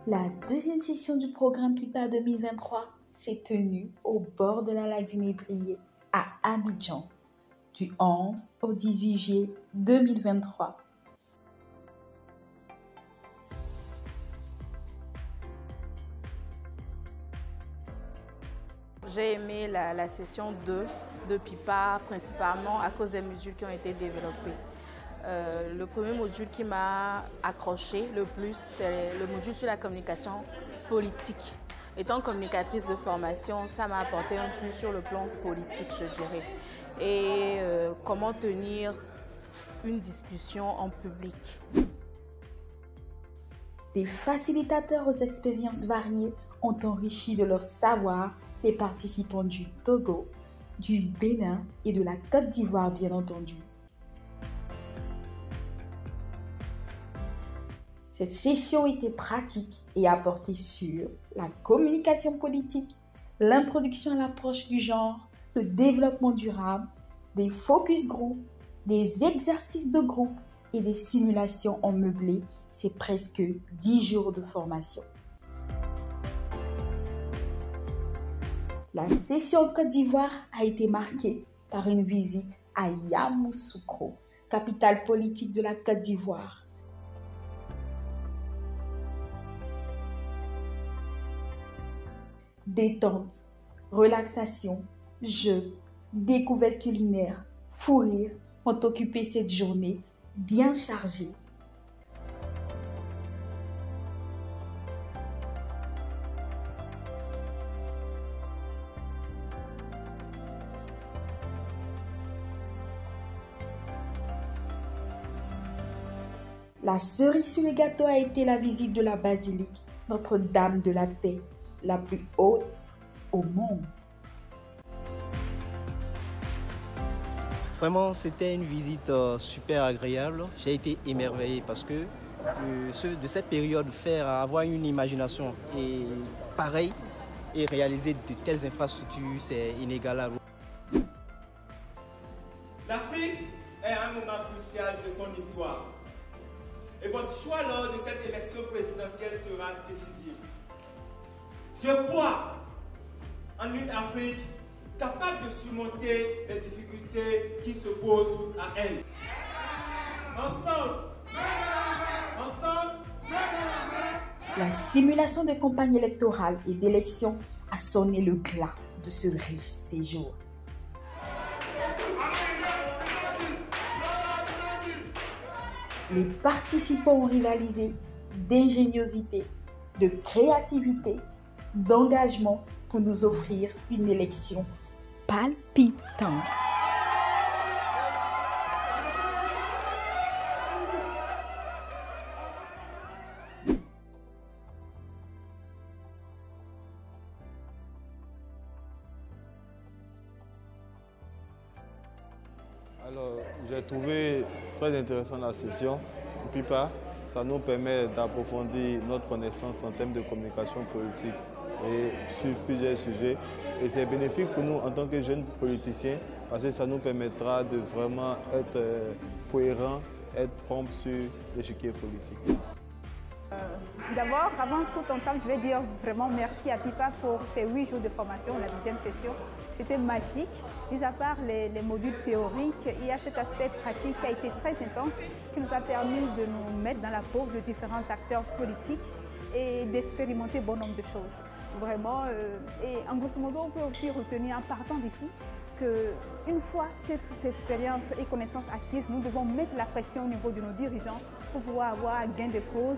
La deuxième session du programme PIPA 2023 s'est tenue au bord de la lagune Ébrié à Abidjan, du 11 au 18 juillet 2023. J'ai aimé la session 2 de PIPA, principalement à cause des modules qui ont été développés. Le premier module qui m'a accroché le plus, c'est le module sur la communication politique. Étant communicatrice de formation, ça m'a apporté un plus sur le plan politique, je dirais. Et comment tenir une discussion en public. Des facilitateurs aux expériences variées ont enrichi de leur savoir les participants du Togo, du Bénin et de la Côte d'Ivoire, bien entendu. Cette session était pratique et a porté sur la communication politique, l'introduction à l'approche du genre, le développement durable, des focus group, des exercices de groupe et des simulations en meublé. C'est presque 10 jours de formation. La session Côte d'Ivoire a été marquée par une visite à Yamoussoukro, capitale politique de la Côte d'Ivoire. Détente, relaxation, jeux, découvertes culinaires, fou rire ont occupé cette journée bien chargée. La cerise sur le gâteau a été la visite de la basilique Notre-Dame de la Paix, la plus haute au monde. Vraiment, c'était une visite super agréable. J'ai été émerveillé parce que de cette période, avoir une imagination et pareil et réaliser de telles infrastructures, c'est inégalable. L'Afrique est à un moment crucial de son histoire. Et votre choix lors de cette élection présidentielle sera décisif. Je crois en une Afrique capable de surmonter les difficultés qui se posent à elle. Ensemble! Ensemble! La simulation de campagne électorale et d'élection a sonné le glas de ce riche séjour. Les participants ont rivalisé d'ingéniosité, de créativité, d'engagement pour nous offrir une élection palpitante. Alors, j'ai trouvé très intéressant la session. PIPA, ça nous permet d'approfondir notre connaissance en termes de communication politique et sur plusieurs sujets. Et c'est bénéfique pour nous en tant que jeunes politiciens parce que ça nous permettra de vraiment être cohérents, être prompts sur l'échiquier politique. D'abord, avant toute entame, je vais dire vraiment merci à PIPA pour ces 8 jours de formation, la deuxième session. C'était magique. Mis à part les modules théoriques, il y a cet aspect pratique qui a été très intense, qui nous a permis de nous mettre dans la peau de différents acteurs politiques et d'expérimenter bon nombre de choses. Vraiment, et en grosso modo, on peut aussi retenir en partant d'ici qu'une fois cette expérience et connaissances acquises, nous devons mettre la pression au niveau de nos dirigeants pour pouvoir avoir gain de cause.